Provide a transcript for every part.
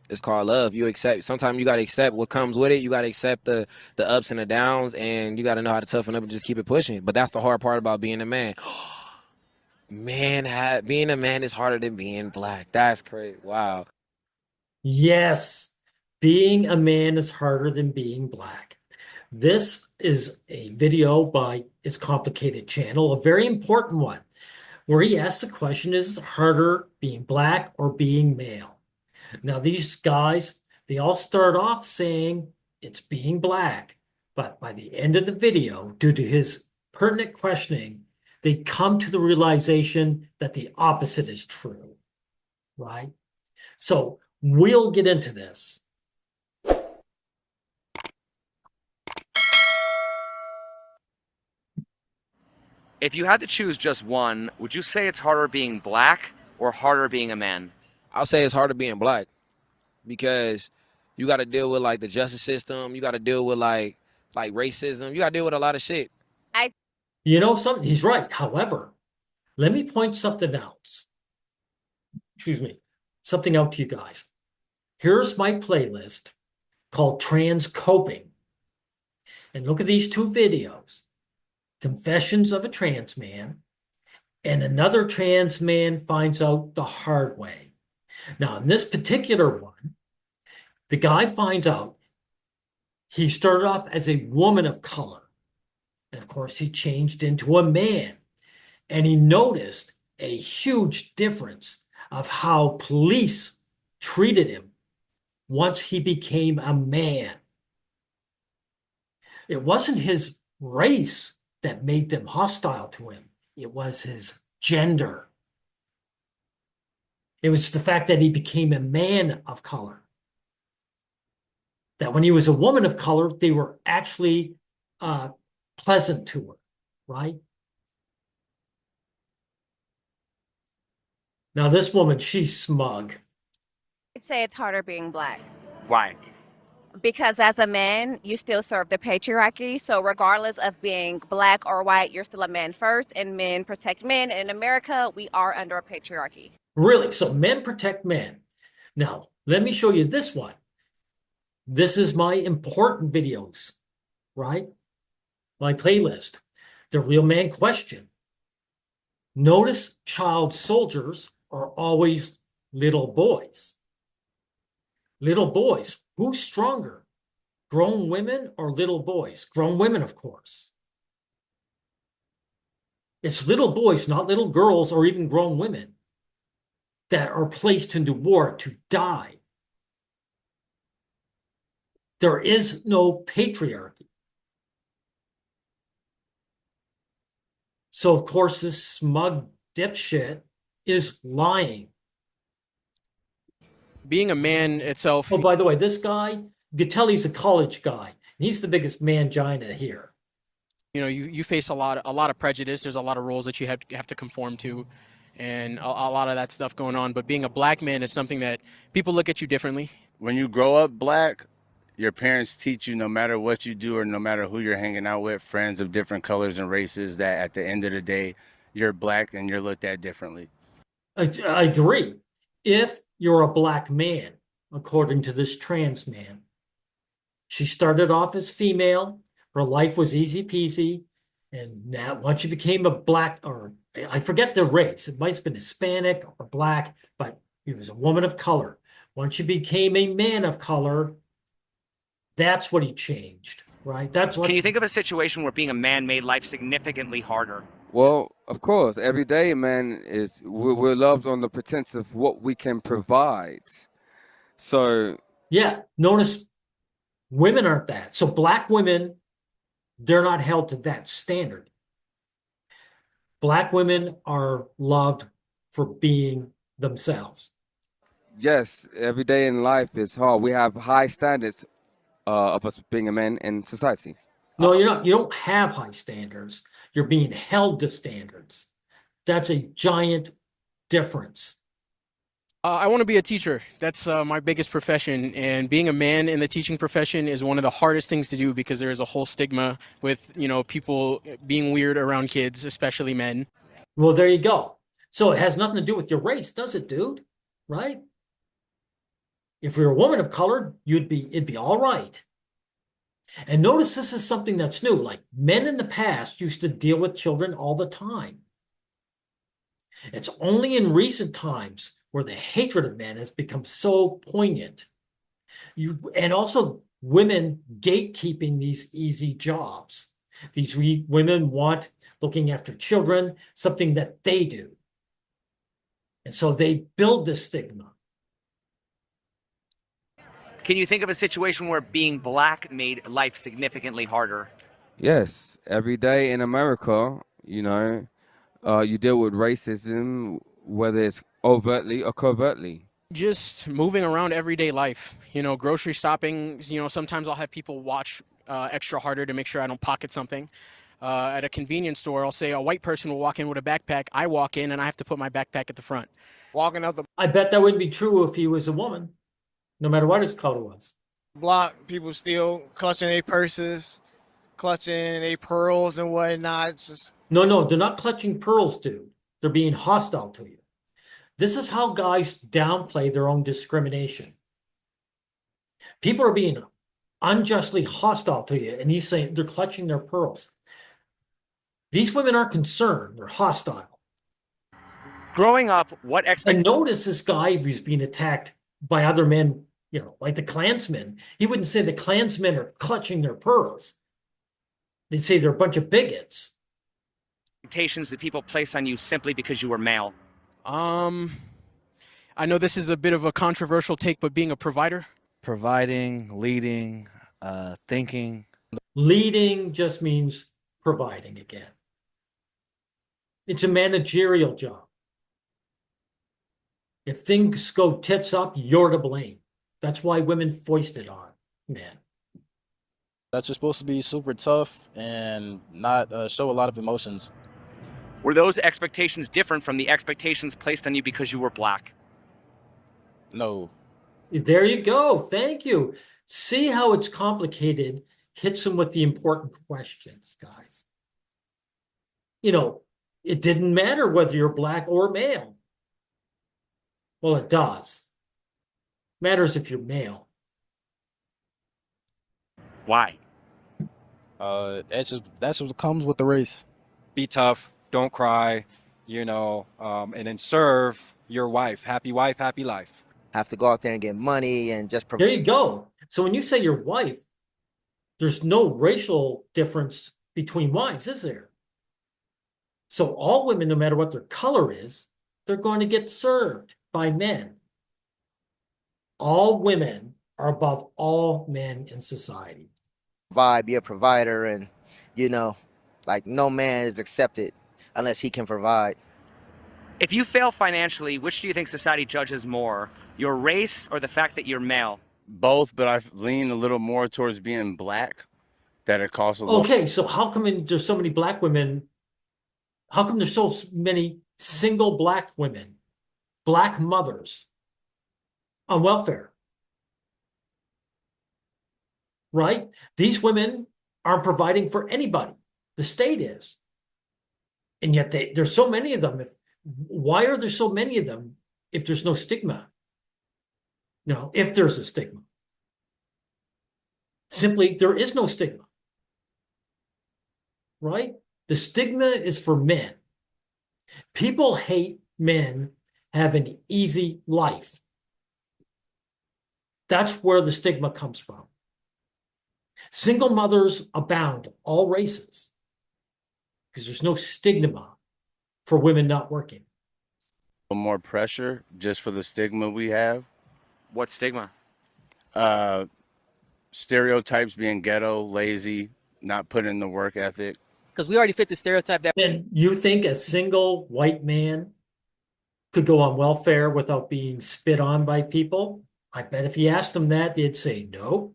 It's called love. You accept. Sometimes you gotta accept what comes with it. You gotta accept the ups and the downs, and you gotta know how to toughen up and just keep it pushing. But that's the hard part about being a man. Being a man is harder than being black. That's crazy. Wow. Yes, being a man is harder than being black. This is a video by It's Complicated channel, a very important one, where he asks the question, is it harder being black or being male? Now, these guys, they all start off saying it's being black, but by the end of the video, due to his pertinent questioning, they come to the realization that the opposite is true, right? So we'll get into this. If you had to choose just one, would you say it's harder being black or harder being a man? I'll say it's harder being black because you got to deal with like the justice system. You got to deal with like racism. You got to deal with a lot of shit. I You know something? He's right. However, let me point something out. Excuse me. Something out to you guys. Here's my playlist called Trans Coping. And look at these two videos. Confessions of a Trans Man and another trans man finds out the hard way. Now, in this particular one, the guy finds out he started off as a woman of color. And of course, he changed into a man. And he noticed a huge difference of how police treated him once he became a man. It wasn't his race that made them hostile to him, it was his gender. It was the fact that he became a man of color. That when he was a woman of color, they were actually uh, pleasant to her, right? Now, this woman, she's smug. would say it's harder being black Why? because as a man, you still serve the patriarchy. So regardless of being black or white, you're still a man first, and men protect men. And in America, we are under a patriarchy. Really, so men protect men. Now, let me show you this one. This is my important videos, right? My playlist. The real man question. Notice child soldiers are always little boys. Little boys. Who's stronger? Grown women or little boys? Grown women, of course. It's little boys, not little girls or even grown women, that are placed into war to die. There is no patriarchy. So, of course, this smug dipshit is lying. Being a man itself, Oh, by the way, this guy, Gatelli's a college guy. He's the biggest mangina here. you face a lot of prejudice. There's a lot of rules that you have to conform to, and a lot of that stuff going on. But being a black man is something that people look at you differently. When you grow up black, your parents teach you no matter what you do or no matter who you're hanging out with, friends of different colors and races, that at the end of the day, you're black and you're looked at differently. I agree. If you're a black man, according to this trans man, she started off as female. Her life was easy peasy. And now, once she became a black, or I forget the race, it might have been Hispanic or black, but he was a woman of color. Once she became a man of color, that's what he changed, right? That's Can what's you think of a situation where being a man made life significantly harder? Well, of course, every day, man, we're loved on the pretense of what we can provide. So, yeah. Notice women aren't that. So black women, they're not held to that standard. Black women are loved for being themselves. yes, every day in life is hard. We have high standards of us being a man in society. No, you're not. You don't have high standards. You're being held to standards. That's a giant difference. I want to be a teacher. That's my biggest profession, and being a man in the teaching profession is one of the hardest things to do because there is a whole stigma with people being weird around kids, especially men. Well, there you go. So it has nothing to do with your race, does it, dude? Right? If you're a woman of color, it'd be all right. And notice this is something that's new. Like men in the past used to deal with children all the time. It's only in recent times where the hatred of men has become so poignant. And also women gatekeeping these easy jobs. These women want looking after children, something that they do. And so they build this stigma. Can you think of a situation where being black made life significantly harder? Yes, every day in America, you know, you deal with racism, whether it's overtly or covertly. Just moving around everyday life, you know, grocery shopping, you know, sometimes I'll have people watch extra harder to make sure I don't pocket something. At a convenience store, I'll say a white person will walk in with a backpack. I walk in and I have to put my backpack at the front. Walking out the I bet that wouldn't be true if he was a woman, no matter what his color was. block, people still clutching their purses, clutching their pearls and whatnot. It's just No, they're not clutching pearls, dude. They're being hostile to you. This is how guys downplay their own discrimination. People are being unjustly hostile to you, and he's saying they're clutching their pearls. These women aren't concerned, they're hostile. Growing up, what And expectations? notice this guy, if he's being attacked by other men, you know, like the Klansmen, he wouldn't say the Klansmen are clutching their pearls. They'd say they're a bunch of bigots. That people place on you simply because you were male? I know this is a bit of a controversial take, but being a provider. Providing, leading, thinking. Leading just means providing again. It's a managerial job. If things go tits up, you're to blame. That's why women foist it on men. That you're supposed to be super tough and not show a lot of emotions. Were those expectations different from the expectations placed on you because you were black? No. There you go. Thank you. See how it's complicated. Hits them with the important questions, guys. You know, it didn't matter whether you're black or male. Well, it does. Matters if you're male. Why? That's what comes with the race. Be tough, don't cry, you know, and then serve your wife. Happy life. Have to go out there and get money and just There you go. So when you say your wife, there's no racial difference between wives, is there? So all women, no matter what their color is, they're going to get served by men. All women are above all men in society. provide, be a provider, and you know, like no man is accepted unless he can provide. If you fail financially, which do you think society judges more? Your race or the fact that you're male? Both, but I lean a little more towards being black. That it costs a little. Okay, so how come there's so many black women? How come there's so many single black women, black mothers on welfare? Right? These women aren't providing for anybody. The state is. And yet there's so many of them. Why are there so many of them if there's no stigma? No, if there's a stigma. Simply, there is no stigma. Right? The stigma is for men. People hate men have an easy life. That's where the stigma comes from. Single mothers abound, all races, because there's no stigma for women not working. More pressure just for the stigma we have. What stigma? Stereotypes being ghetto, lazy, not putting in the work ethic. Because we already fit the stereotype that. And you think a single white man could go on welfare without being spit on by people? I bet if you asked them that, they'd say, no,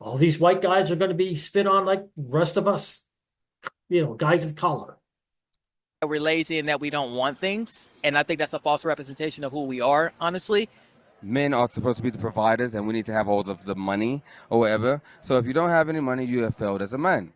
all these white guys are going to be spit on like the rest of us, you know, guys of color. We're lazy and that we don't want things. And I think that's a false representation of who we are, honestly. Men are supposed to be the providers, and we need to have all of the money or whatever. So if you don't have any money, you have failed as a man.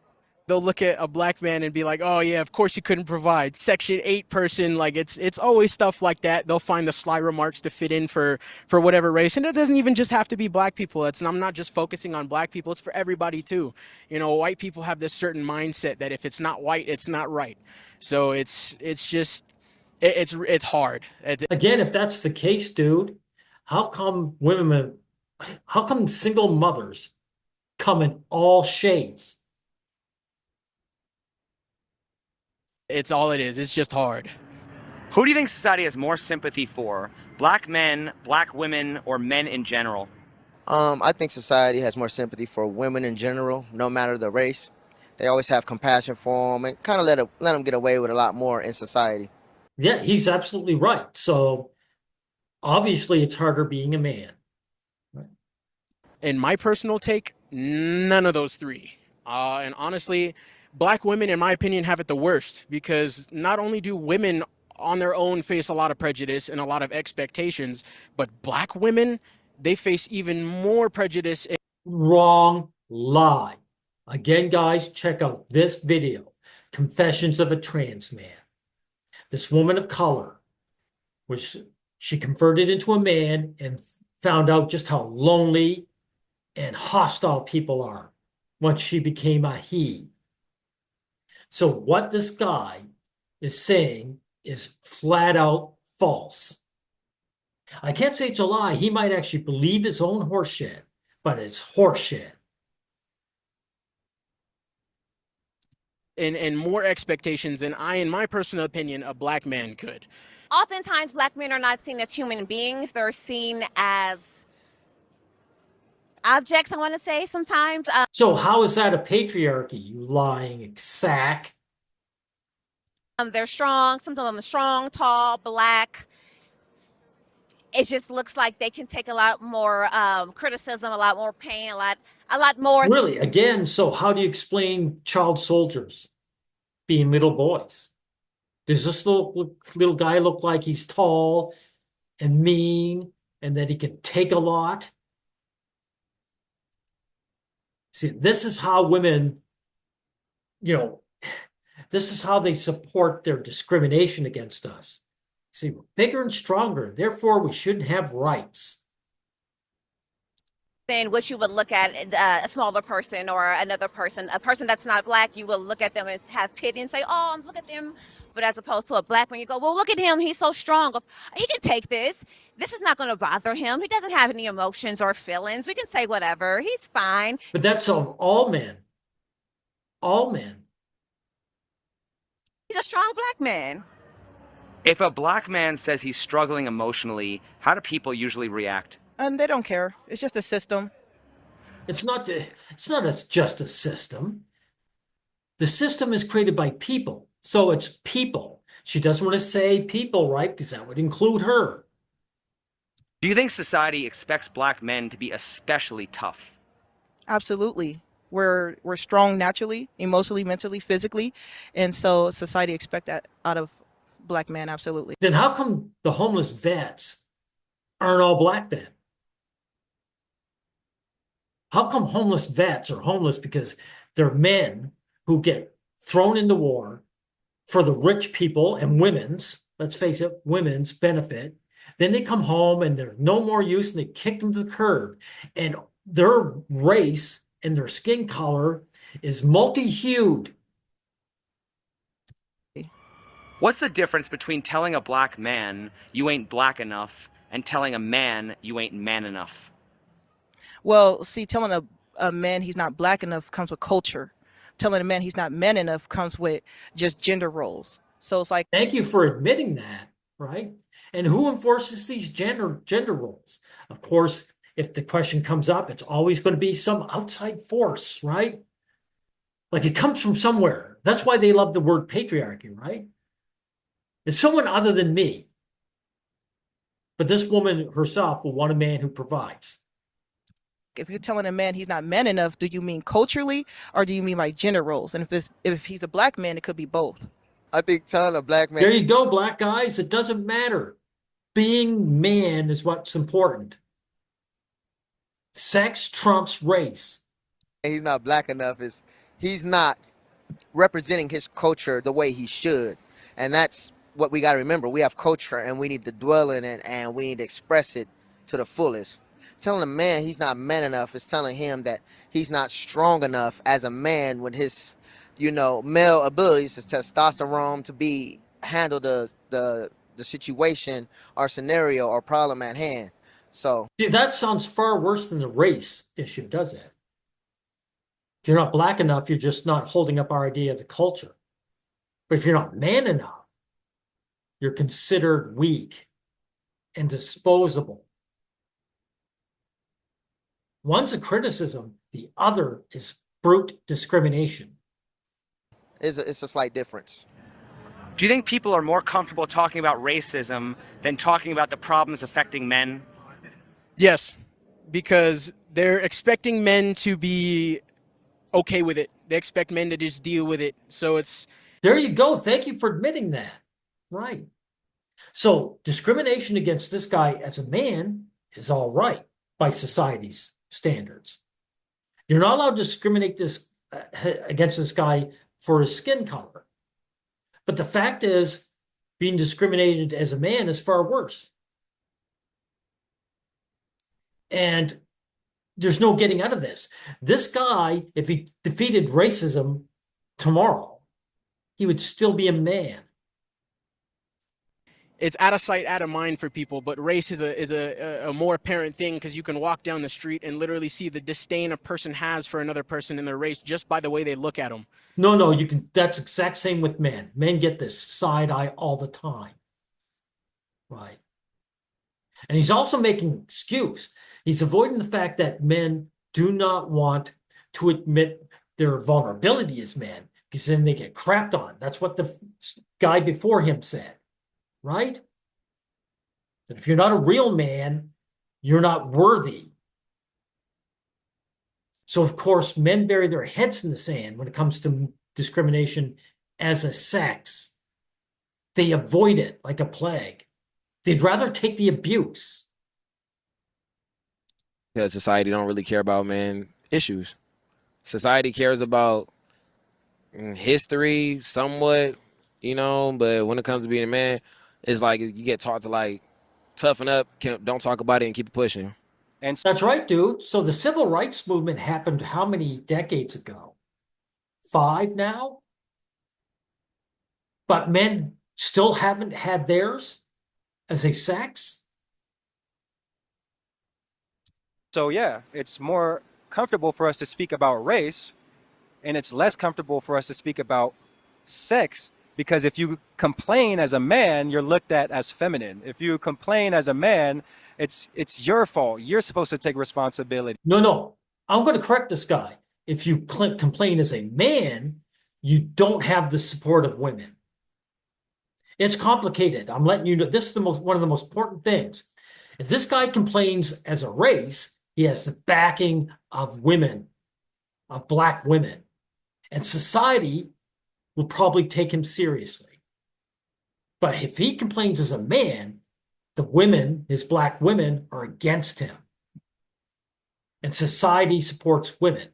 they'll look at a black man and be like, oh yeah, of course you couldn't provide. Section 8 person, like it's always stuff like that. They'll find the sly remarks to fit in for whatever race. And it doesn't even just have to be black people. I'm not just focusing on black people, it's for everybody too. You know, white people have this certain mindset that if it's not white, it's not right. So it's hard. Again, if that's the case, dude, how come single mothers come in all shades? It's all it is. It's just hard. Who do you think society has more sympathy for? Black men, black women, or men in general? I think society has more sympathy for women in general, no matter the race. They always have compassion for them and kind of let them get away with a lot more in society. Yeah, he's absolutely right. So obviously it's harder being a man. In my personal take, none of those three. And honestly, black women, in my opinion, have it the worst because not only do women on their own face a lot of prejudice and a lot of expectations, but black women, they face even more prejudice. Wrong. Lie. Again, guys, check out this video, Confessions of a Trans Man. This woman of color, she converted into a man and found out just how lonely and hostile people are once she became a he. So what this guy is saying is flat out false. I can't say it's a lie. He might actually believe his own horseshit, but it's horseshit. And more expectations than in my personal opinion, a black man could. Oftentimes, black men are not seen as human beings. They're seen as objects, I want to say sometimes. So how is that a patriarchy, you lying sack? They're strong. Some of them are strong, tall, black. It just looks like they can take a lot more criticism, a lot more pain, a lot more. Really? Again, so how do you explain child soldiers being little boys? Does this little guy look like he's tall and mean and that he can take a lot? See, this is how women, this is how they support their discrimination against us. See, we're bigger and stronger, therefore we shouldn't have rights. Than what you would look at a smaller person or another person, a person that's not black, you will look at them and have pity and say, oh, look at them. But as opposed to a black man, you go, well, look at him. He's so strong. He can take this. This is not going to bother him. He doesn't have any emotions or feelings. We can say whatever. He's fine. But that's of all men. All men. He's a strong black man. If a black man says he's struggling emotionally, how do people usually react? And they don't care. It's just a system. It's not just a system. The system is created by people. So it's people. She doesn't want to say people, right? Because that would include her. Do you think society expects black men to be especially tough? Absolutely. We're strong naturally, emotionally, mentally, physically. And so society expects that out of black men, absolutely. Then how come the homeless vets aren't all black then? How come homeless vets are homeless because they're men who get thrown into war for the rich people and women's, let's face it, women's benefit. Then they come home and they're no more use and they kick them to the curb. And their race and their skin color is multi-hued. What's the difference between telling a black man you ain't black enough and telling a man you ain't man enough? Well, see, telling a man he's not black enough comes with culture. Telling a man he's not man enough comes with just gender roles. So it's like, thank you for admitting that, right? And who enforces these gender roles? Of course, if the question comes up, it's always going to be some outside force, right? Like it comes from somewhere. That's why they love the word patriarchy, right? It's someone other than me. But this woman herself will want a man who provides. if you're telling a man he's not man enough, do you mean culturally or do you mean like gender roles? And if he's a black man, it could be both. I think telling a black man. There you go, black guys. It doesn't matter. Being man is what's important. Sex trumps race. He's not black enough. He's not representing his culture the way he should. And that's what we got to remember. We have culture and we need to dwell in it and we need to express it to the fullest. Telling a man he's not man enough is telling him that he's not strong enough as a man with his, male abilities, his testosterone to be handle the situation or scenario or problem at hand. So See, that sounds far worse than the race issue, does it? If you're not black enough, you're just not holding up our idea of the culture. But if you're not man enough, you're considered weak and disposable. One's a criticism, the other is brute discrimination. it's a slight difference. Do you think people are more comfortable talking about racism than talking about the problems affecting men? Yes, because they're expecting men to be okay with it. They expect men to just deal with it. So it's... There you go. Thank you for admitting that. Right. So discrimination against this guy as a man is all right by society's standards. You're not allowed to discriminate against this guy for his skin color. But the fact is, being discriminated as a man is far worse. And there's no getting out of this. This guy, if he defeated racism tomorrow, he would still be a man. It's out of sight, out of mind for people, but race is a more apparent thing because you can walk down the street and literally see the disdain a person has for another person in their race just by the way they look at them. No, you can. That's exact same with men. Men get this side eye all the time. Right. And he's also making excuse. He's avoiding the fact that men do not want to admit their vulnerability as men because then they get crapped on. That's what the guy before him said. Right? That if you're not a real man, you're not worthy. So, of course, men bury their heads in the sand when it comes to discrimination as a sex. They avoid it like a plague. They'd rather take the abuse. Because society don't really care about man issues. Society cares about history somewhat, but when it comes to being a man, it's like you get taught to like toughen up, don't talk about it and keep it pushing. And that's right, dude. So the civil rights movement happened how many decades ago? 5 now? But men still haven't had theirs as a sex? So yeah, it's more comfortable for us to speak about race, and it's less comfortable for us to speak about sex, because if you complain as a man, you're looked at as feminine. If you complain as a man, it's your fault. You're supposed to take responsibility. No. I'm going to correct this guy. If you complain as a man, you don't have the support of women. It's complicated. I'm letting you know. This is one of the most important things. If this guy complains as a race, he has the backing of women, of black women. And society will probably take him seriously. But if he complains as a man, the women, his black women, are against him. And society supports women.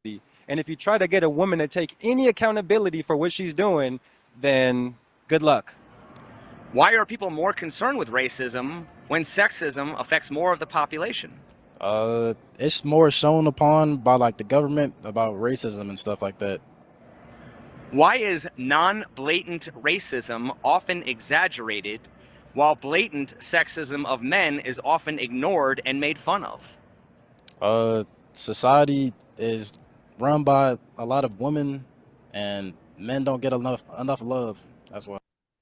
And if you try to get a woman to take any accountability for what she's doing, then good luck. Why are people more concerned with racism when sexism affects more of the population? It's more shown upon by like the government about racism and stuff like that. Why is non-blatant racism often exaggerated while blatant sexism of men is often ignored and made fun of? Society is run by a lot of women, and men don't get enough love. That's why.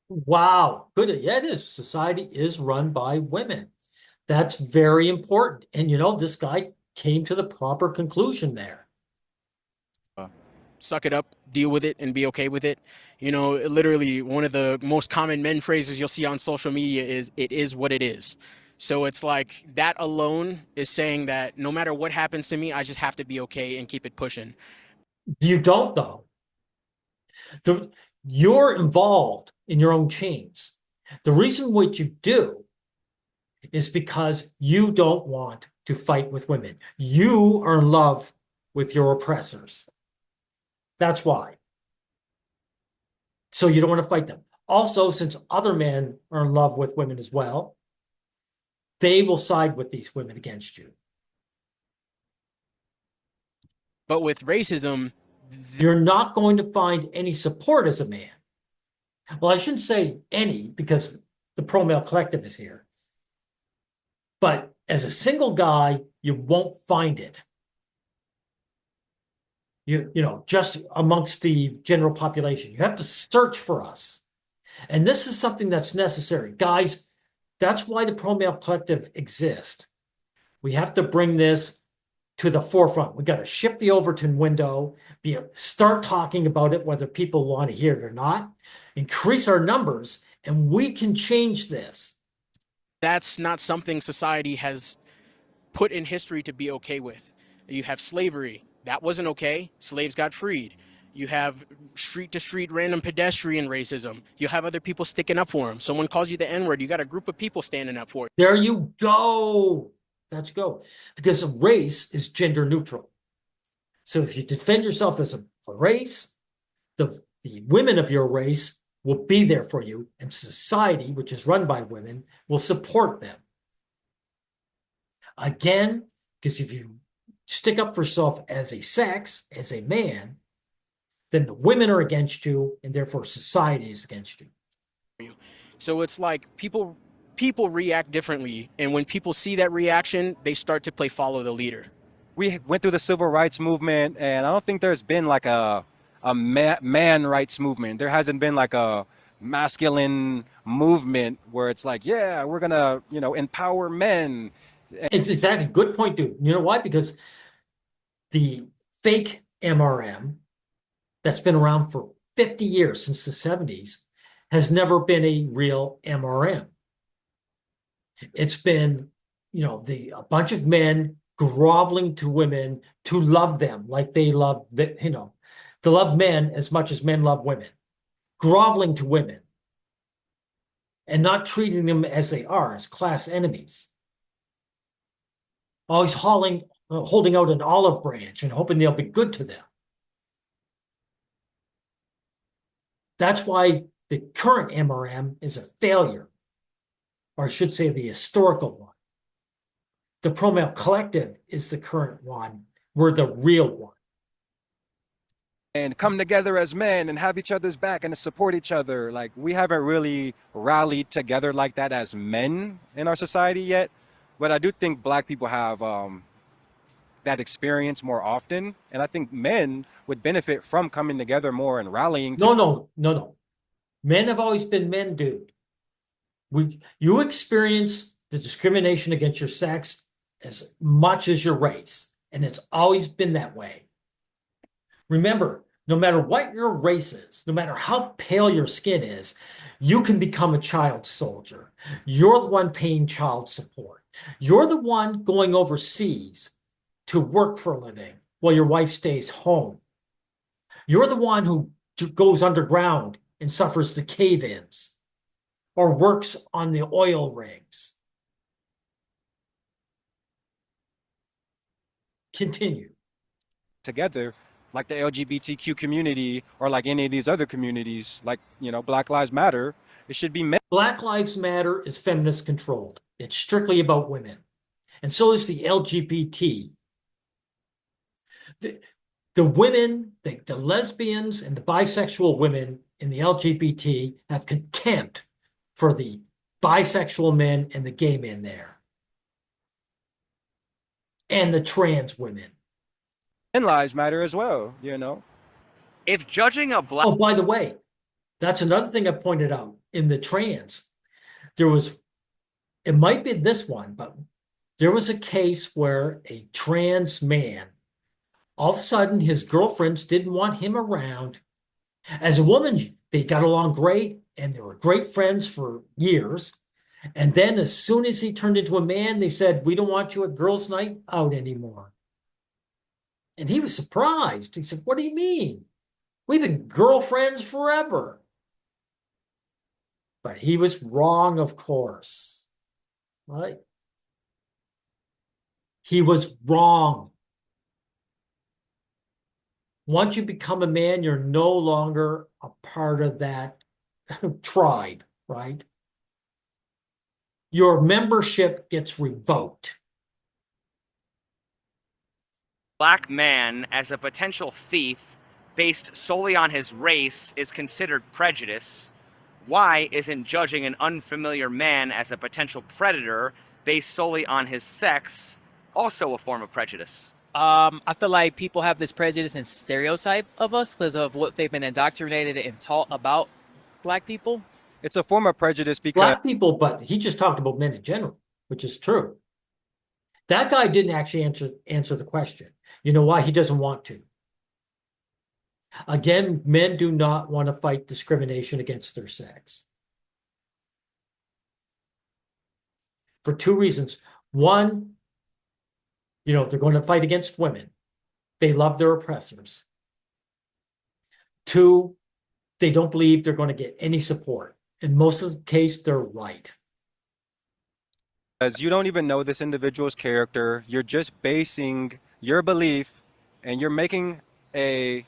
Wow. Good. Yeah, it is. Society is run by women. That's very important. And this guy came to the proper conclusion there. Suck it up, deal with it, and be okay with it. Literally one of the most common men phrases you'll see on social media is, "It is what it is." So it's like that alone is saying that no matter what happens to me, I just have to be okay and keep it pushing. You don't, though. You're involved in your own chains. The reason what you do is because you don't want to fight with women. You are in love with your oppressors. That's why. So you don't want to fight them. Also, since other men are in love with women as well, they will side with these women against you. But with racism, you're not going to find any support as a man. Well, I shouldn't say any because the pro male collective is here. But as a single guy, you won't find it. You know, just amongst the general population. You have to search for us. And this is something that's necessary. Guys, that's why the pro male collective exists. We have to bring this to the forefront. We got to shift the Overton window, start talking about it, whether people want to hear it or not, increase our numbers, and we can change this. That's not something society has put in history to be okay with. You have slavery. That wasn't okay. Slaves got freed. You have street to street random pedestrian racism. You have other people sticking up for them. Someone calls you the N-word. You got a group of people standing up for it. There you go. Let's go. Because a race is gender neutral. So if you defend yourself as a race, the women of your race will be there for you, and society, which is run by women, will support them. Again, because if you stick up for yourself as a sex, as a man, then the women are against you, and therefore society is against you. So it's like people react differently, and when people see that reaction, they start to play follow the leader. We went through the civil rights movement, and I don't think there's been like a man rights movement. There hasn't been like a masculine movement where it's like, yeah, we're gonna, empower men. It's exactly good point, dude. You know why? Because the fake MRM that's been around for 50 years since the 70s has never been a real MRM. It's been, a bunch of men groveling to women to love them like they love, to love men as much as men love women, groveling to women and not treating them as they are, as class enemies. Always holding out an olive branch and hoping they'll be good to them. That's why the current MRM is a failure, or I should say the historical one. The pro-male collective is the current one. We're the real one. And come together as men and have each other's back and to support each other. Like, we haven't really rallied together like that as men in our society yet. But I do think Black people have that experience more often. And I think men would benefit from coming together more and rallying. No. Men have always been men, dude. You experience the discrimination against your sex as much as your race. And it's always been that way. Remember, no matter what your race is, no matter how pale your skin is, you can become a child soldier. You're the one paying child support. You're the one going overseas to work for a living while your wife stays home. You're the one who goes underground and suffers the cave-ins or works on the oil rigs. Continue. Together, like the LGBTQ community or like any of these other communities, like, Black Lives Matter, it should be men. Black Lives Matter is feminist controlled. It's strictly about women. And so is the LGBT. The women, the lesbians and the bisexual women in the LGBT have contempt for the bisexual men and the gay men there. And the trans women. And lives matter as well, If judging a Black... Oh, by the way, that's another thing I pointed out in the trans. It might be this one, but there was a case where a trans man, all of a sudden his girlfriends didn't want him around. As a woman, they got along great and they were great friends for years. And then as soon as he turned into a man, they said, "We don't want you at girls' night out anymore." And he was surprised. He said, "What do you mean? We've been girlfriends forever." But he was wrong, of course. Right? He was wrong. Once you become a man, you're no longer a part of that tribe, right? Your membership gets revoked. Black man as a potential thief based solely on his race is considered prejudice. Why isn't judging an unfamiliar man as a potential predator based solely on his sex also a form of prejudice? I feel like people have this prejudice and stereotype of us because of what they've been indoctrinated and taught about black people. It's a form of prejudice because Black people, but he just talked about men in general, which is true. That guy didn't actually answer the question. You know why? He doesn't want to. Again, men do not want to fight discrimination against their sex. For two reasons. One, if they're going to fight against women, they love their oppressors. Two, they don't believe they're going to get any support. In most of the case, they're right. you don't even know this individual's character. You're just basing your belief and you're making a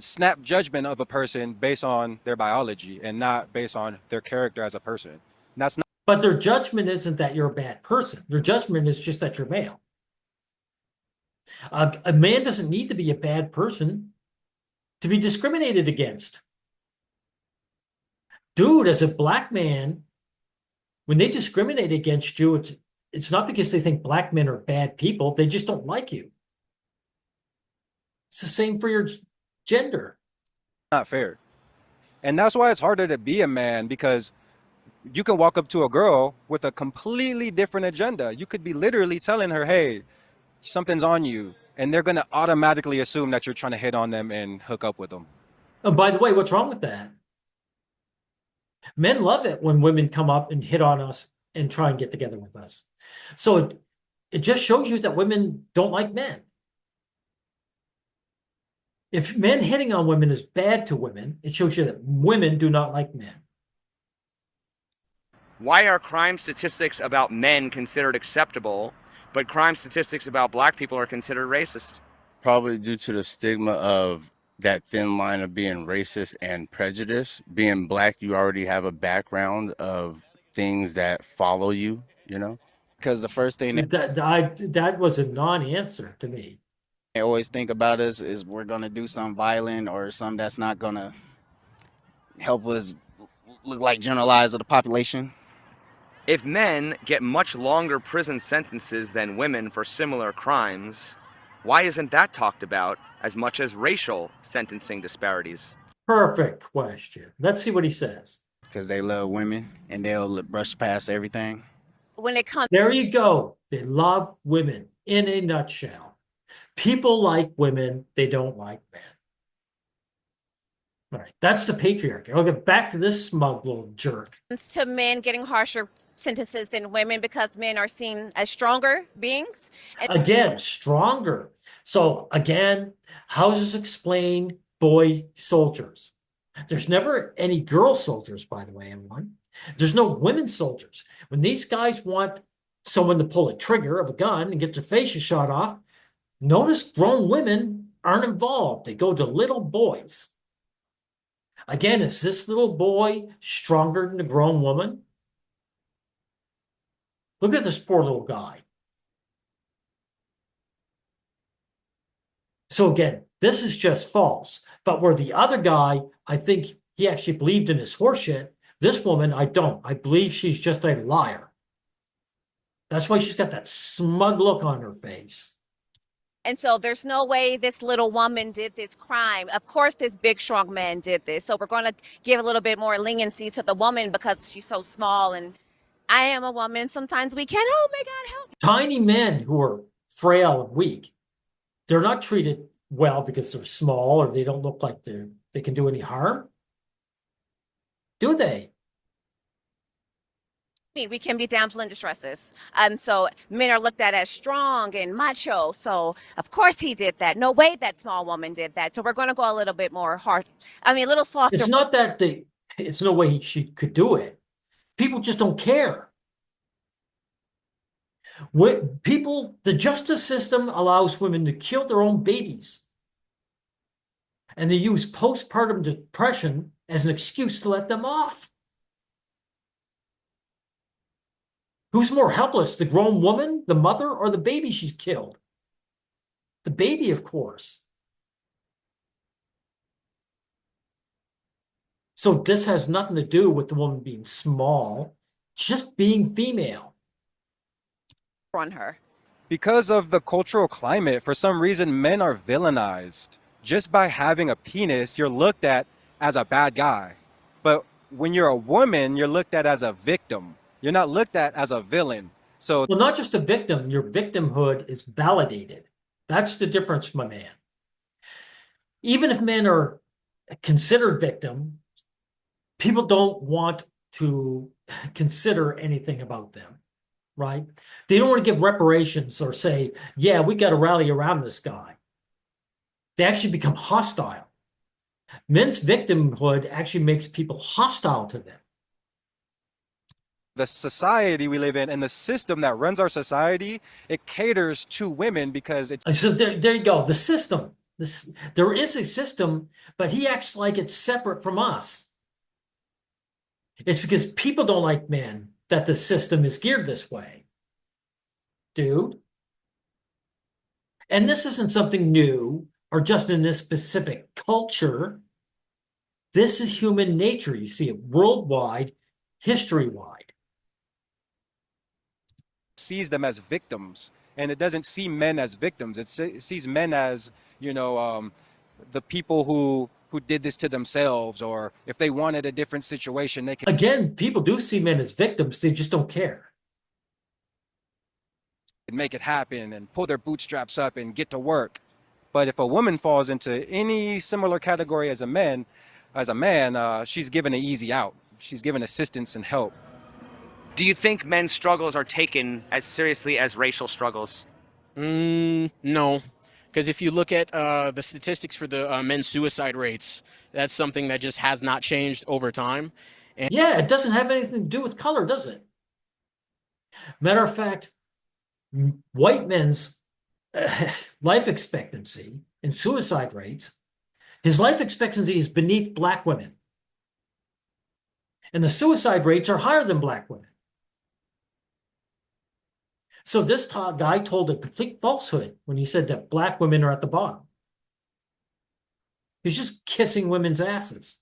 snap judgment of a person based on their biology and not based on their character as a person. And that's not. But their judgment isn't that you're a bad person. Their judgment is just that you're male. A man doesn't need to be a bad person to be discriminated against. Dude, as a black man, when they discriminate against you, it's not because they think black men are bad people. They just don't like you. It's the same for your gender. Not fair. And that's why it's harder to be a man, because you can walk up to a girl with a completely different agenda. You could be literally telling her, hey, something's on you. And they're going to automatically assume that you're trying to hit on them and hook up with them. And by the way, what's wrong with that? Men love it when women come up and hit on us and try and get together with us. So it just shows you that women don't like men. If men hitting on women is bad to women, it shows you that women do not like men. Why are crime statistics about men considered acceptable, but crime statistics about black people are considered racist? Probably due to the stigma of that thin line of being racist and prejudice. Being black, you already have a background of things that follow you, Because the first thing that was a non-answer to me. they always think about us is we're going to do something violent or something that's not going to help us look like generalized of the population. If men get much longer prison sentences than women for similar crimes, why isn't that talked about as much as racial sentencing disparities? Perfect question. Let's see what he says. Because they love women and they'll brush past everything. When it comes, There you go. They love women in a nutshell. People like women. They don't like men. All right. That's the patriarchy. I'll get back to this smug little jerk. to men getting harsher sentences than women because men are seen as stronger beings. Again, stronger. So again, how does this explain boy soldiers? There's never any girl soldiers, by the way, everyone. There's no women soldiers. When these guys want someone to pull a trigger of a gun and get their faces shot off, notice grown women aren't involved. They go to little boys. Again, is this little boy stronger than the grown woman? Look at this poor little guy. So again, this is just false. But where the other guy, I think he actually believed in his horseshit. This woman, I don't. I believe she's just a liar. That's why she's got that smug look on her face. And so there's no way this little woman did this crime. Of course, this big, strong man did this. So we're going to give a little bit more leniency to the woman because she's so small. And I am a woman. Sometimes we can, oh my God, help. Tiny men who are frail and weak, they're not treated well because they're small or they don't look like they can do any harm. Do they? We can be damsel in distresses. So men are looked at as strong and macho. So of course he did that. No way that small woman did that. So we're going to go a little bit more hard. I mean, a little softer. It's not that it's no way she could do it. People just don't care. The justice system allows women to kill their own babies. And they use postpartum depression as an excuse to let them off. Who's more helpless, the grown woman, the mother, or the baby she's killed? The baby, of course. So this has nothing to do with the woman being small, just being female. On her. Because of the cultural climate, for some reason, men are villainized. Just by having a penis, you're looked at as a bad guy. But when you're a woman, you're looked at as a victim. You're not looked at as a villain. So, well, not just a victim, your victimhood is validated. That's the difference, my man. Even if men are considered victim, people don't want to consider anything about them, right? They don't want to give reparations or say, yeah, we got to rally around this guy. They actually become hostile. Men's victimhood actually makes people hostile to them. the society we live in and the system that runs our society, it caters to women because it's. So there you go. The system. There is a system, but he acts like it's separate from us. It's because people don't like men that the system is geared this way, dude. And this isn't something new or just in this specific culture. This is human nature. You see it worldwide, history-wide. Sees them as victims, and it doesn't see men as victims. It sees men as, the people who did this to themselves, or if they wanted a different situation, they can. Again, people do see men as victims. They just don't care. Make it happen and pull their bootstraps up and get to work. But if a woman falls into any similar category as a man, she's given an easy out. She's given assistance and help. Do you think men's struggles are taken as seriously as racial struggles? No, because if you look at the statistics for the men's suicide rates, that's something that just has not changed over time. And yeah, it doesn't have anything to do with color, does it? Matter of fact, white men's life expectancy and suicide rates, his life expectancy is beneath black women. And the suicide rates are higher than black women. So this guy told a complete falsehood when he said that black women are at the bottom. He's just kissing women's asses.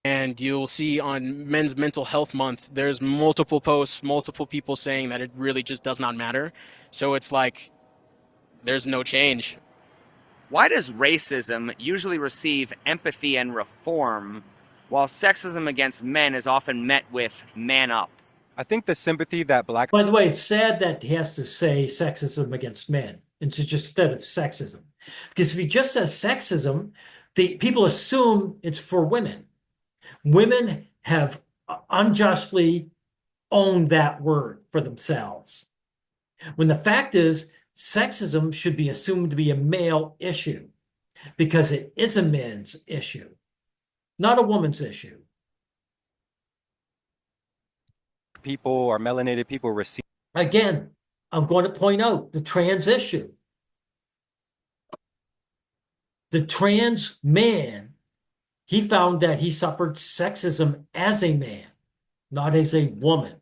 And you'll see on Men's Mental Health Month, there's multiple posts, multiple people saying that it really just does not matter. So it's like, there's no change. Why does racism usually receive empathy and reform, while sexism against men is often met with man up? I think the sympathy that black. By the way, it's sad that he has to say sexism against men instead of sexism. Because if he just says sexism, people assume it's for women. Women have unjustly owned that word for themselves. When the fact is, sexism should be assumed to be a male issue because it is a men's issue, not a woman's issue. People or melanated people receive. Again, I'm going to point out the trans issue. The trans man, he found that he suffered sexism as a man, not as a woman.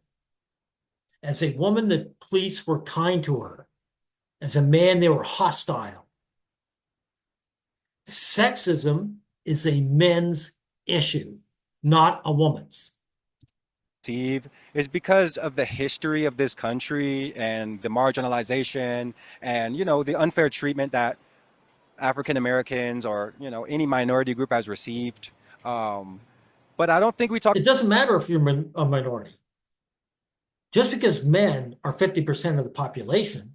As a woman, the police were kind to her. As a man, they were hostile. Sexism is a men's issue, not a woman's. Is because of the history of this country and the marginalization and, the unfair treatment that African Americans or, any minority group has received. But I don't think we talk. It doesn't matter if you're a minority. Just because men are 50% of the population,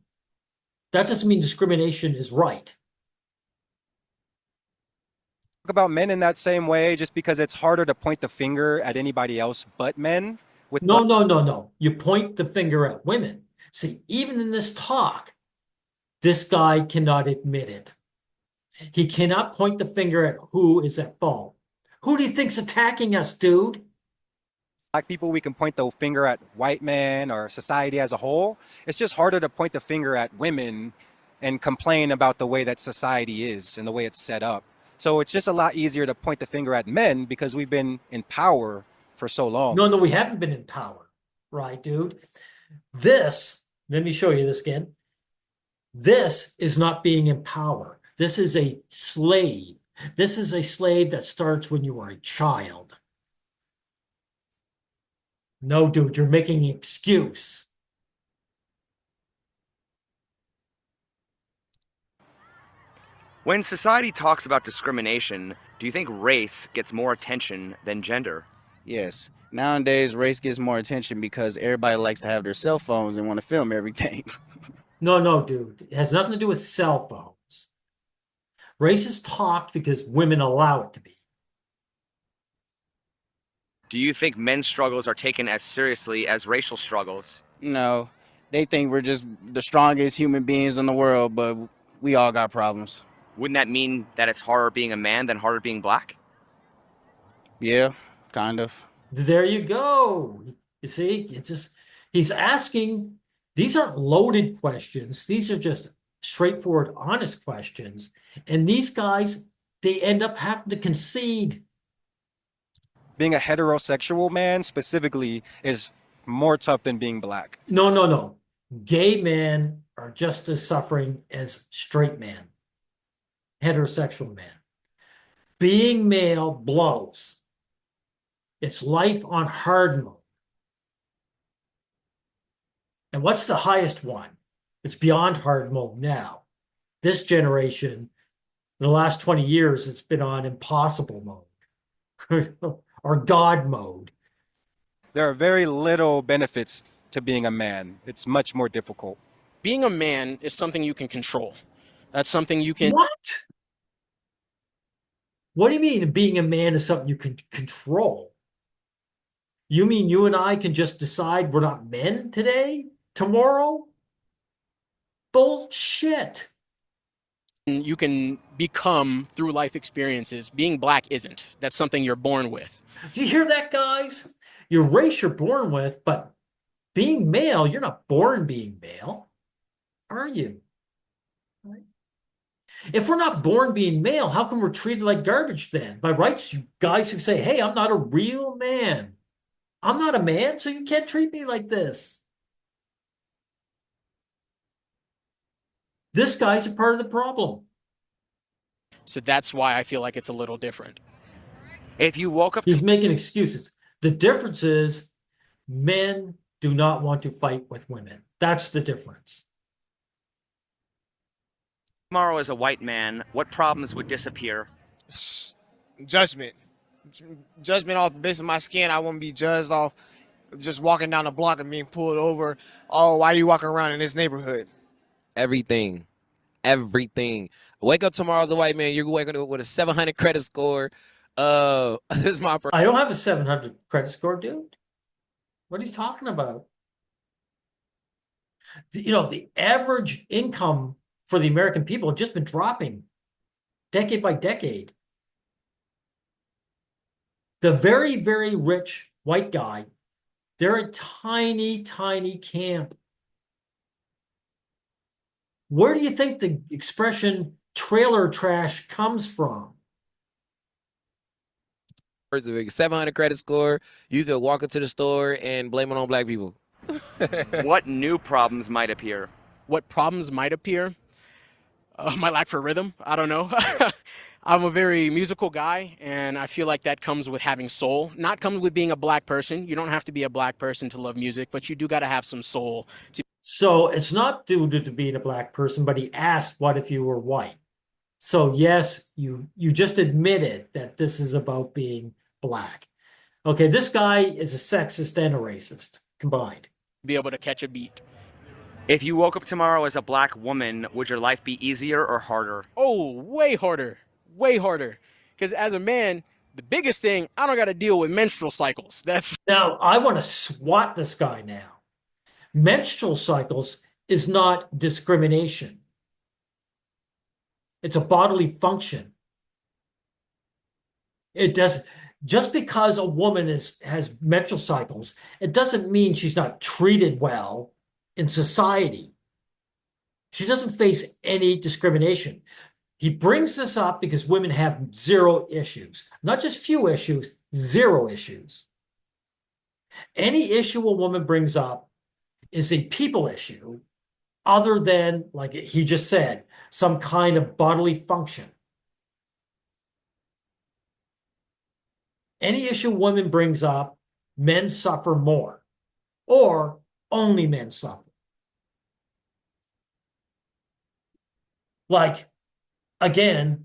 that doesn't mean discrimination is right. Talk about men in that same way just because it's harder to point the finger at anybody else but men. No. You point the finger at women. See, even in this talk, this guy cannot admit it. He cannot point the finger at who is at fault. Who do you think's attacking us, dude? Black people, we can point the finger at white men or society as a whole. It's just harder to point the finger at women and complain about the way that society is and the way it's set up. So it's just a lot easier to point the finger at men because we've been in power for so long. No, we haven't been in power, right, dude? Let me show you this again. This is not being in power. This is a slave. This is a slave that starts when you are a child. No, dude, you're making an excuse. When society talks about discrimination, do you think race gets more attention than gender? Yes. Nowadays, race gets more attention because everybody likes to have their cell phones and want to film everything. No, dude. It has nothing to do with cell phones. Race is talked because women allow it to be. Do you think men's struggles are taken as seriously as racial struggles? No, they think we're just the strongest human beings in the world, but we all got problems. Wouldn't that mean that it's harder being a man than harder being black? Yeah, kind of. There you go. You see, he's asking, these aren't loaded questions. These are just straightforward, honest questions. And these guys, they end up having to concede. Being a heterosexual man specifically is more tough than being black. No. Gay men are just as suffering as straight men, heterosexual men. Being male blows. It's life on hard mode. And what's the highest one? It's beyond hard mode now. This generation, in the last 20 years, it's been on impossible mode or God mode. There are very little benefits to being a man. It's much more difficult. Being a man is something you can control. That's something you can. What? What do you mean being a man is something you can control? You mean you and I can just decide we're not men today, tomorrow? Bullshit. You can become through life experiences. Being black isn't. That's something you're born with. Do you hear that, guys? Your race you're born with, but being male, you're not born being male, are you? Right? If we're not born being male, how come we're treated like garbage then? By rights, you guys who say, hey, I'm not a real man. I'm not a man, so you can't treat me like this. This guy's a part of the problem. So that's why I feel like it's a little different. If you woke up... He's making excuses. The difference is men do not want to fight with women. That's the difference. Tomorrow as a white man, what problems would disappear? Judgment. Judgment off the base of my skin. I wouldn't be judged off just walking down the block and being pulled over. Oh, why are you walking around in this neighborhood? Everything. Wake up tomorrow as a white man. You're waking up with a 700 credit score. This is my. I don't have a 700 credit score, dude. What are you talking about? The average income for the American people has just been dropping decade by decade. The very, very rich white guy, they're a tiny, tiny camp. Where do you think the expression trailer trash comes from? First of all, 700 credit score, you could walk into the store and blame it on black people. What new problems might appear? What problems might appear? My lack for rhythm. I don't know. I'm a very musical guy, and I feel like that comes with having soul. Not comes with being a black person. You don't have to be a black person to love music, but you do got to have some soul. So it's not due to being a black person, but he asked, what if you were white? So yes, you just admitted that this is about being black. Okay, this guy is a sexist and a racist combined. Be able to catch a beat. If you woke up tomorrow as a black woman, would your life be easier or harder? Oh, way harder. Way harder. Because as a man, the biggest thing, I don't got to deal with menstrual cycles. Now, I want to swat this guy now. Menstrual cycles is not discrimination. It's a bodily function. It does just because a woman has menstrual cycles, it doesn't mean she's not treated well in society. She doesn't face any discrimination. He brings this up because women have zero issues, not just few issues, zero issues. Any issue a woman brings up is a people issue other than, like he just said, some kind of bodily function. Any issue women brings up, men suffer more, or only men suffer. Like, again,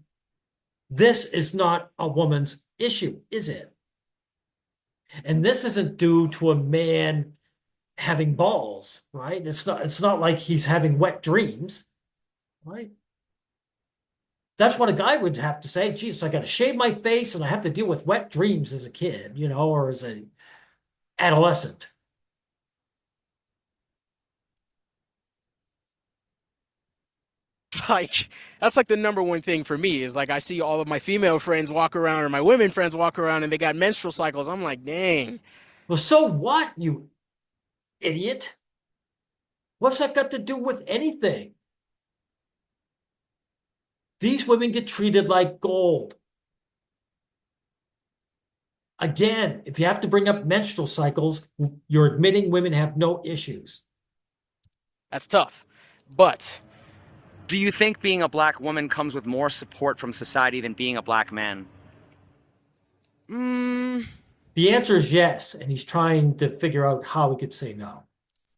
this is not a woman's issue, is it? And this isn't due to a man having balls, right? It's not like he's having wet dreams, right? That's what a guy would have to say. Jesus, I got to shave my face and I have to deal with wet dreams as a kid, or as a adolescent. It's like that's like the number one thing for me is like I see all of my female friends walk around or my women friends walk around and they got menstrual cycles. I'm like, dang. Well, so what, you idiot? What's that got to do with anything? These women get treated like gold. Again, if you have to bring up menstrual cycles, you're admitting women have no issues. That's tough. But do you think being a black woman comes with more support from society than being a black man? The answer is yes, and he's trying to figure out how he could say no.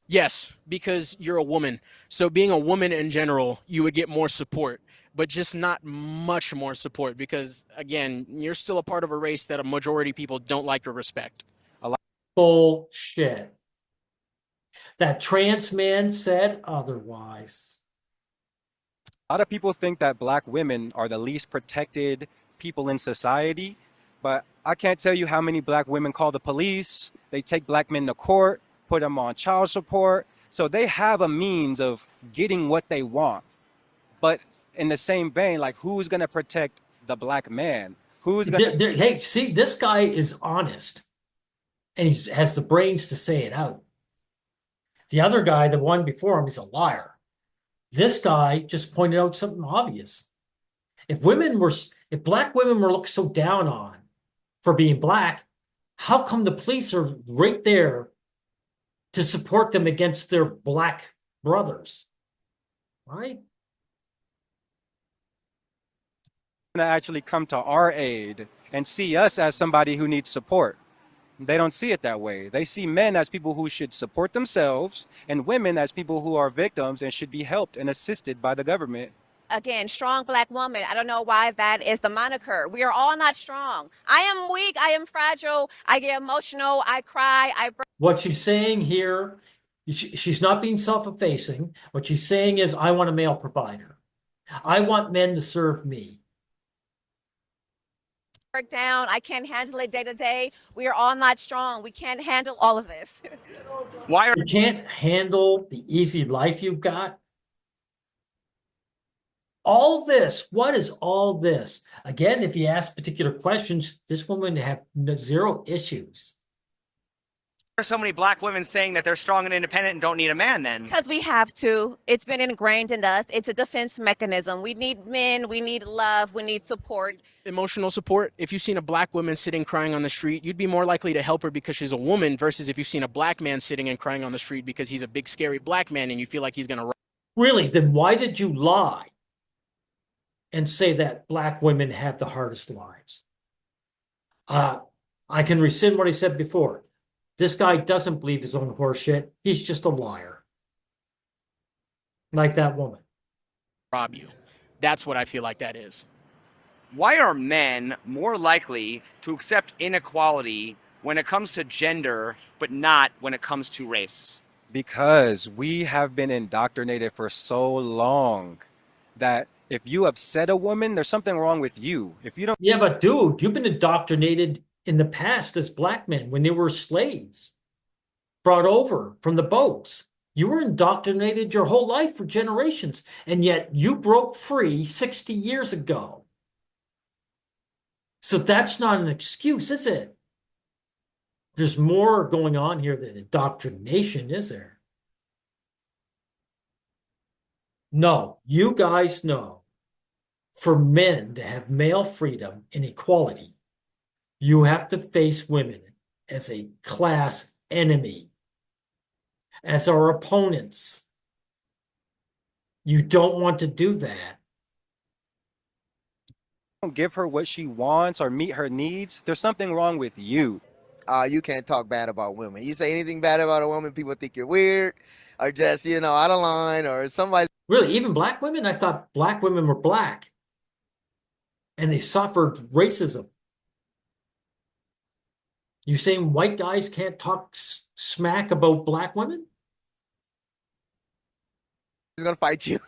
Yes, because you're a woman. So being a woman in general, you would get more support, but just not much more support because, again, you're still a part of a race that a majority of people don't like or respect. Bullshit. That trans man said otherwise. A lot of people think that black women are the least protected people in society, but I can't tell you how many black women call the police. They take black men to court, put them on child support. So they have a means of getting what they want. But in the same vein, like who's going to protect the black man? Who's going to... Hey, see, this guy is honest and he has the brains to say it out. The other guy, the one before him, is a liar. This guy just pointed out something obvious. If black women were looked so down on for being black, how come the police are right there to support them against their black brothers? Right? to actually come to our aid and see us as somebody who needs support. They don't see it that way. They see men as people who should support themselves and women as people who are victims and should be helped and assisted by the government. Again, strong black woman. I don't know why that is the moniker. We are all not strong. I am weak. I am fragile. I get emotional. I cry. What she's saying here, she's not being self-effacing. What she's saying is, I want a male provider. I want men to serve me. Break down. I can't handle it day to day. We are all not strong. We can't handle all of this. You can't handle the easy life you've got? All this, what is all this? Again, if you ask particular questions, this woman have zero issues. There are so many black women saying that they're strong and independent and don't need a man then? Because we have to. It's been ingrained in us. It's a defense mechanism. We need men. We need love. We need support. Emotional support. If you've seen a black woman sitting crying on the street, you'd be more likely to help her because she's a woman versus if you've seen a black man sitting and crying on the street because he's a big, scary black man and you feel like he's going to run. Really? Then why did you lie and say that black women have the hardest lives? I can rescind what I said before. This guy doesn't believe his own horseshit. He's just a liar. Like that woman. Rob you. That's what I feel like that is. Why are men more likely to accept inequality when it comes to gender, but not when it comes to race? Because we have been indoctrinated for so long that if you upset a woman, there's something wrong with you. If you don't... Yeah, but dude, you've been indoctrinated in the past as black men when they were slaves brought over from the boats. You were indoctrinated your whole life for generations, and yet you broke free 60 years ago. So that's not an excuse, is it? There's more going on here than indoctrination, is there? No, you guys know. For men to have male freedom and equality, you have to face women as a class enemy, as our opponents. You don't want to do that. Don't give her what she wants or meet her needs, there's something wrong with you. You can't talk bad about women. You say anything bad about a woman, people think you're weird or just, out of line or somebody. Really, even black women? I thought black women were black and they suffered racism. You saying white guys can't talk smack about black women? He's gonna fight you.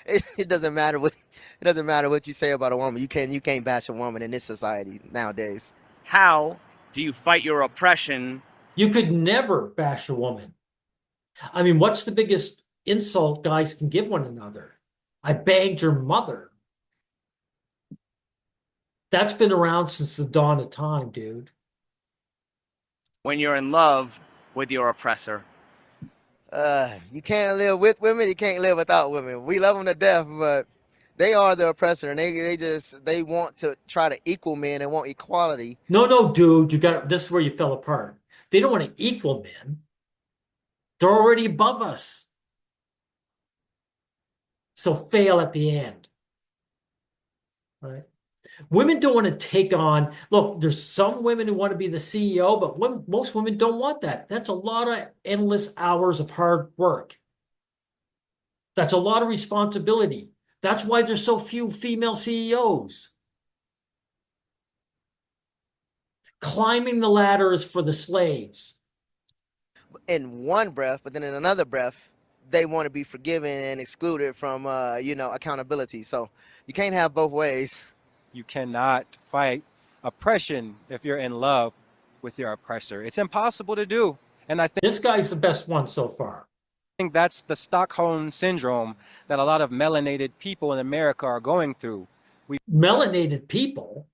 It doesn't matter what you say about a woman. You can't bash a woman in this society nowadays. How do you fight your oppression? You could never bash a woman. I mean, what's the biggest insult guys can give one another? I banged your mother. That's been around since the dawn of time, dude. When you're in love with your oppressor? You can't live with women, you can't live without women. We love them to death, but they are the oppressor, and they want to try to equal men. They want equality. No, dude, this is where you fell apart. They don't want to equal men. They're already above us. So fail at the end. Right? Women don't want to take on, look, there's some women who want to be the CEO, but most women don't want that. That's a lot of endless hours of hard work. That's a lot of responsibility. That's why there's so few female CEOs. Climbing the ladder is for the slaves. In one breath, but then in another breath, they want to be forgiven and excluded from, accountability. So you can't have both ways. You cannot fight oppression if you're in love with your oppressor. It's impossible to do. And I think this guy's the best one so far. I think that's the Stockholm syndrome that a lot of melanated people in America are going through. Melanated people?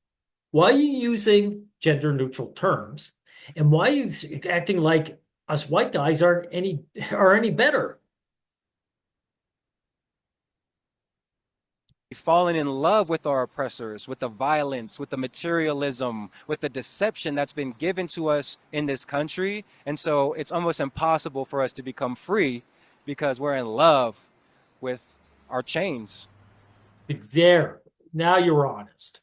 Why are you using gender neutral terms? And why are you acting like us white guys are any better? We've fallen in love with our oppressors, with the violence, with the materialism, with the deception that's been given to us in this country. And so it's almost impossible for us to become free because we're in love with our chains. There, now you're honest.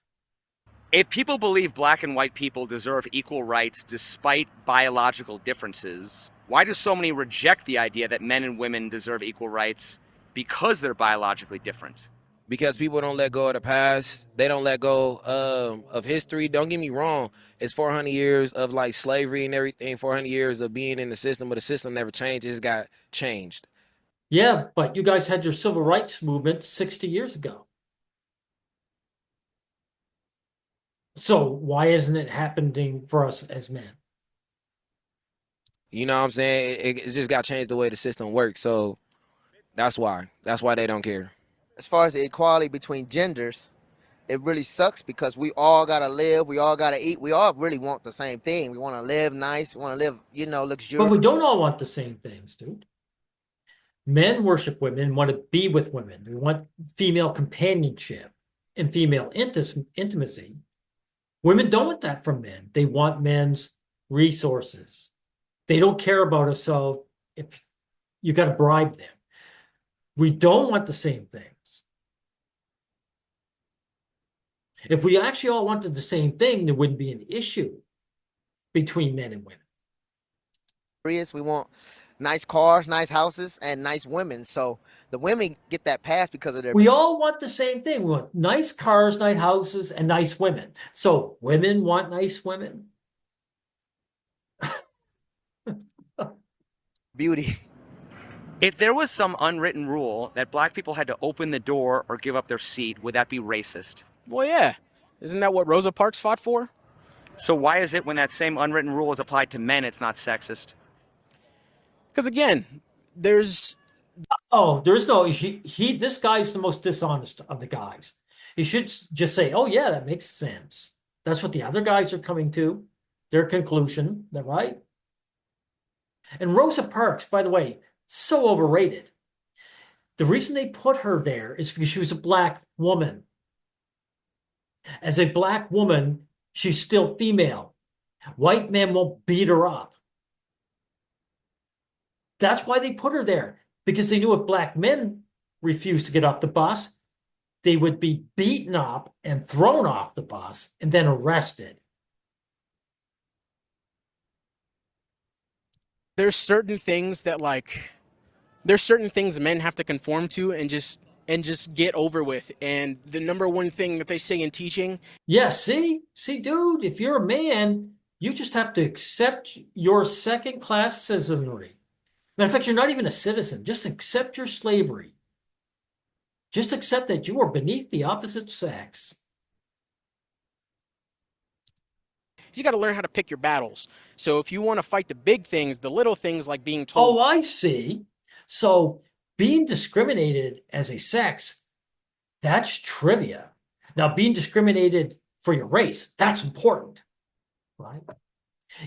If people believe black and white people deserve equal rights despite biological differences, why do so many reject the idea that men and women deserve equal rights because they're biologically different? Because people don't let go of the past. They don't let go of history. Don't get me wrong. It's 400 years of like slavery and everything, 400 years of being in the system, but the system never changed. It just got changed. Yeah, but you guys had your civil rights movement 60 years ago. So why isn't it happening for us as men? You know what I'm saying? It just got changed the way the system works. So that's why. That's why they don't care. As far as the equality between genders, it really sucks because we all gotta live, we all gotta eat, we all really want the same thing. We want to live nice, we want to live, luxurious. But we don't all want the same things, dude. Men worship women, want to be with women. We want female companionship and female intimacy. Women don't want that from men. They want men's resources. They don't care about us, so if you got to bribe them. We don't want the same things. If we actually all wanted the same thing, there wouldn't be an issue between men and women. We want nice cars, nice houses, and nice women. So the women get that pass because of their... We all want the same thing. We want nice cars, nice houses, and nice women. So women want nice women. Beauty. If there was some unwritten rule that black people had to open the door or give up their seat, would that be racist? Well, yeah. Isn't that what Rosa Parks fought for? So why is it when that same unwritten rule is applied to men, it's not sexist? Because again, there's no, this guy's the most dishonest of the guys. He should just say, oh yeah, that makes sense. That's what the other guys are coming to, their conclusion, right? And Rosa Parks, by the way, so overrated. The reason they put her there is because she was a black woman. As a black woman, she's still female. White men won't beat her up. That's why they put her there, because they knew if black men refused to get off the bus, they would be beaten up and thrown off the bus and then arrested. There's certain things that there's certain things men have to conform to and just get over with. And the number one thing that they say in teaching. Yeah, see, dude, if you're a man, you just have to accept your second-class citizenry. Matter of fact, you're not even a citizen. Just accept your slavery. Just accept that you are beneath the opposite sex. You got to learn how to pick your battles. So if you want to fight the big things, the little things like being told. Oh, I see. So being discriminated as a sex, that's trivia. Now, being discriminated for your race, that's important, right?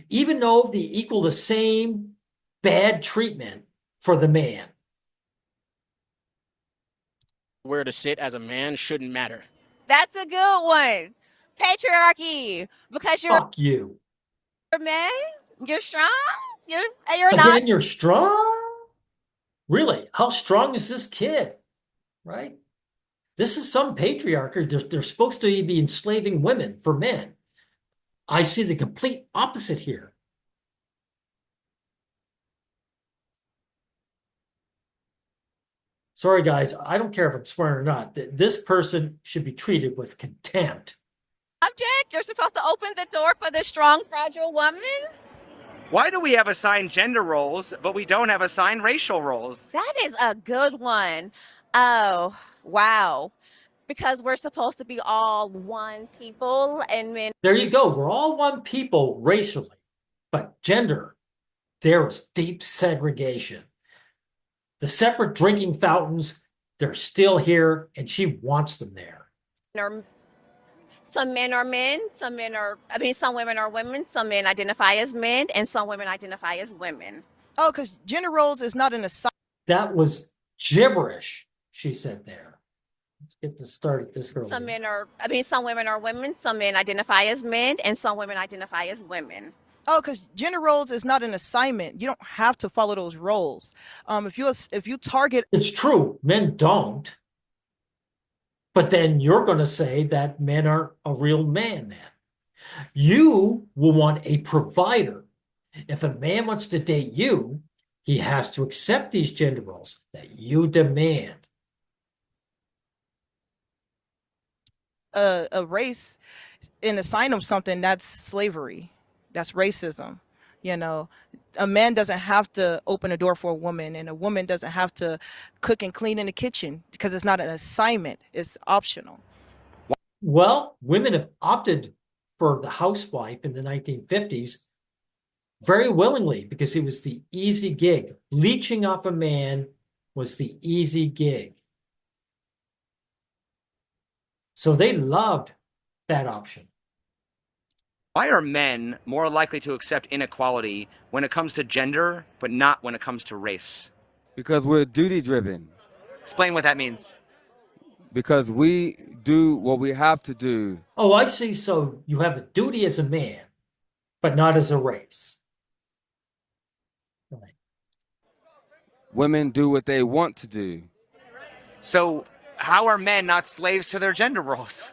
Even though they equal the same bad treatment for the man. Where to sit as a man shouldn't matter. That's a good one. Patriarchy, because you're Fuck you. a man, you're strong, you're not. Again, you're strong? Really? How strong is this kid? Right? This is some patriarchy. They're supposed to be enslaving women for men. I see the complete opposite here. Sorry, guys. I don't care if I'm swearing or not. This person should be treated with contempt. Object, you're supposed to open the door for the strong, fragile woman. Why do we have assigned gender roles, but we don't have assigned racial roles? That is a good one. Oh, wow. Because we're supposed to be all one people and men. There you go. We're all one people racially, but gender, there is deep segregation. The separate drinking fountains, they're still here, and she wants them there. Some men are men, some women are women, some men identify as men, and some women identify as women. Oh, because gender roles is not an assignment. That was gibberish, she said there. Let's get this started this early. Some women are women, some men identify as men, and some women identify as women. Oh, because gender roles is not an assignment. You don't have to follow those roles. If you target, it's true, men don't. But then you're going to say that men aren't a real man then. You will want a provider. If a man wants to date you, he has to accept these gender roles that you demand. A race and assign them something, that's slavery. That's racism. You know, a man doesn't have to open a door for a woman, and a woman doesn't have to cook and clean in the kitchen because it's not an assignment. It's optional. Well, women have opted for the housewife in the 1950s very willingly because it was the easy gig. Leeching off a man was the easy gig. So they loved that option. Why are men more likely to accept inequality when it comes to gender, but not when it comes to race? Because we're duty driven. Explain what that means. Because we do what we have to do. Oh, I see. So you have a duty as a man, but not as a race. Right. Women do what they want to do. So how are men not slaves to their gender roles?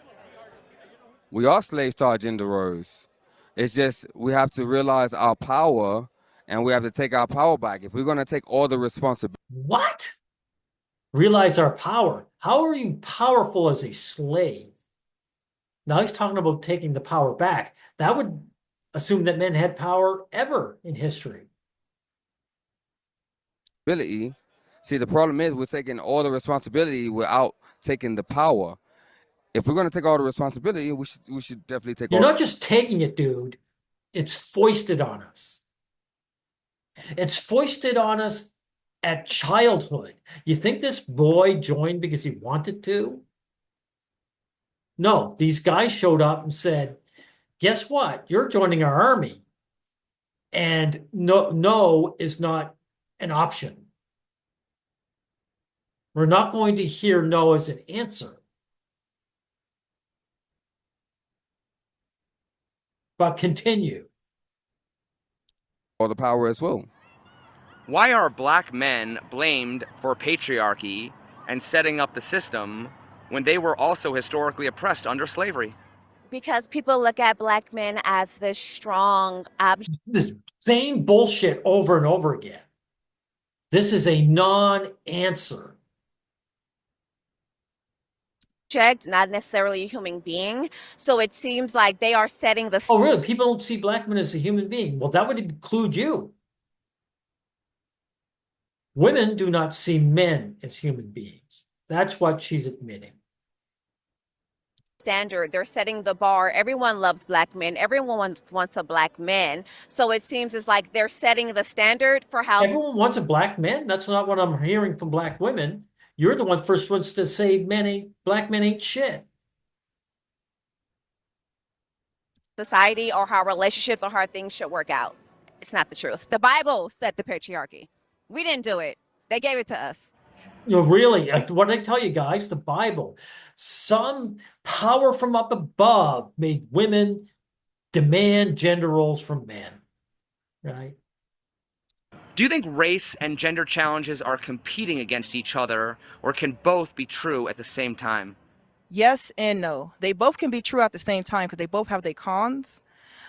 We are slaves to our gender roles. It's just we have to realize our power and we have to take our power back. If we're going to take all the responsibility. What? Realize our power. How are you powerful as a slave? Now he's talking about taking the power back. That would assume that men had power ever in history. See, the problem is we're taking all the responsibility without taking the power. If we're going to take all the responsibility, we should definitely take all. You're not just taking it, dude. It's foisted on us. It's foisted on us at childhood. You think this boy joined because he wanted to? No, these guys showed up and said, guess what? You're joining our army. And no is not an option. We're not going to hear no as an answer. But continue. All the power as well. Why are black men blamed for patriarchy and setting up the system when they were also historically oppressed under slavery? Because people look at black men as this strong This same bullshit over and over again. This is a non-answer. object, not necessarily a human being. So it seems like they are setting the Oh, really? People don't see black men as a human being. Well, that would include you. Women do not see men as human beings. That's what she's admitting. standard. They're setting the bar. Everyone loves black men. Everyone wants a black man. So it seems as like they're setting the standard for how Everyone wants a black man. That's not what I'm hearing from black women. You're the first ones to say black men ain't shit. society or how relationships or how things should work out. It's not the truth. The Bible set the patriarchy. We didn't do it. They gave it to us. You know, really, what did I tell you guys? The Bible. Some power from up above made women demand gender roles from men, right? Do you think race and gender challenges are competing against each other, or can both be true at the same time? Yes and no. They both can be true at the same time because they both have their cons,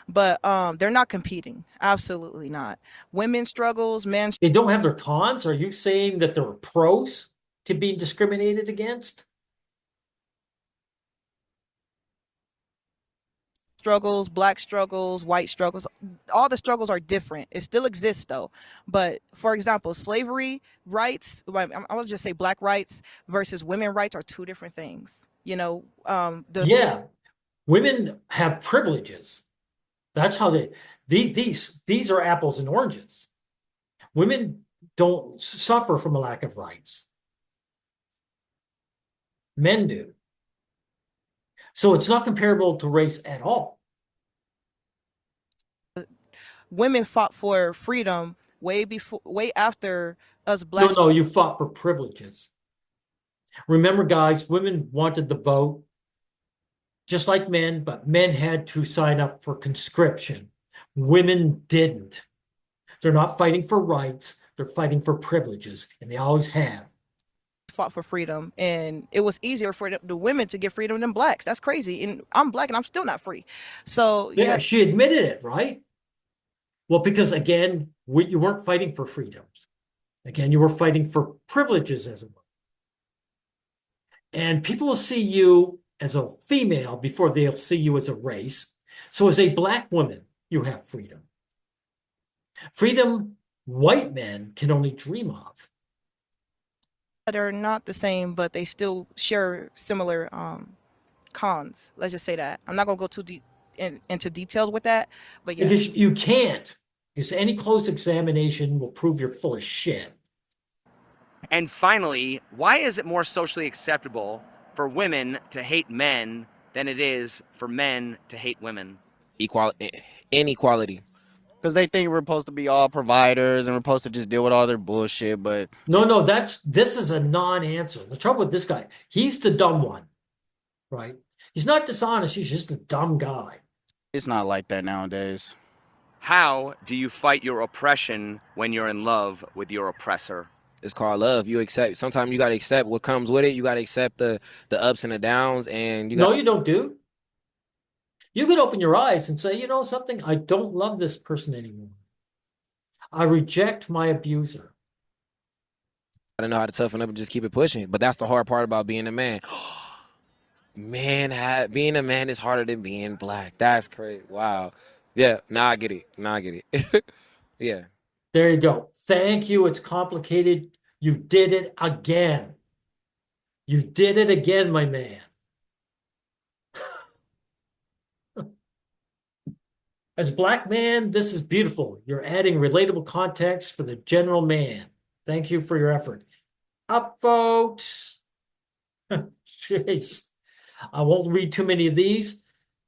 but they're not competing. Absolutely not. Women's struggles, men's They don't have their cons. Are you saying that there are pros to being discriminated against? struggles, black struggles, white struggles, all the struggles are different. It still exists though. But for example, slavery rights, I would just say black rights versus women rights are two different things. You know, Yeah, women have privileges. That's how these are apples and oranges. Women don't suffer from a lack of rights. Men do. So it's not comparable to race at all. women fought for freedom way after us No, blacks. no, you fought for privileges. Remember, guys, women wanted the vote just like men, but men had to sign up for conscription. Women didn't. They're not fighting for rights, they're fighting for privileges, and they always have. Fought for freedom, and it was easier for the women to get freedom than blacks. That's crazy. And I'm black and I'm still not free. So yeah, She admitted it, right? Well, because again, you weren't fighting for freedoms. Again, you were fighting for privileges as a woman. And people will see you as a female before they'll see you as a race. So as a black woman, you have freedom. Freedom white men can only dream of. they're not the same, but they still share similar cons. Let's just say that. I'm not gonna go too deep into details with that, but yeah. Because you can't, because any close examination will prove you're full of shit. And finally, why is it more socially acceptable for women to hate men than it is for men to hate women? Inequality. Because they think we're supposed to be all providers and we're supposed to just deal with all their bullshit, but No, this is a non-answer. The trouble with this guy, he's the dumb one, right? He's not dishonest, he's just a dumb guy. it's not like that nowadays. How do you fight your oppression when you're in love with your oppressor? It's called love. You accept. Sometimes you gotta accept what comes with it. You gotta accept the ups and the downs, and No, you don't do. You could open your eyes and say, you know something, I don't love this person anymore. I reject my abuser. gotta know how to toughen up and just keep it pushing. But that's the hard part about being a man. Being a man is harder than being black. That's crazy. Wow. Yeah. Now I get it. Yeah. There you go. Thank you. It's complicated. You did it again. You did it again, my man. As a black man, this is beautiful. You're adding relatable context for the general man. Thank you for your effort. Upvote. Jeez. I won't read too many of these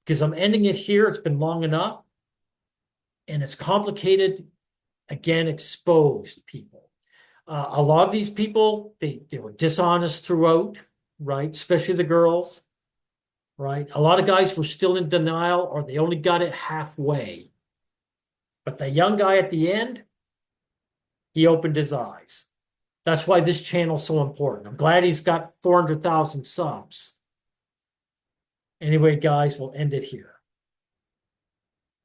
because I'm ending it here. It's been long enough. And it's complicated, again, exposed people. A lot of these people, they were dishonest throughout, right? Especially the girls. right? A lot of guys were still in denial or they only got it halfway. But the young guy at the end, he opened his eyes. That's why this channel's so important. I'm glad he's got 400,000 subs. Anyway, guys, we'll end it here.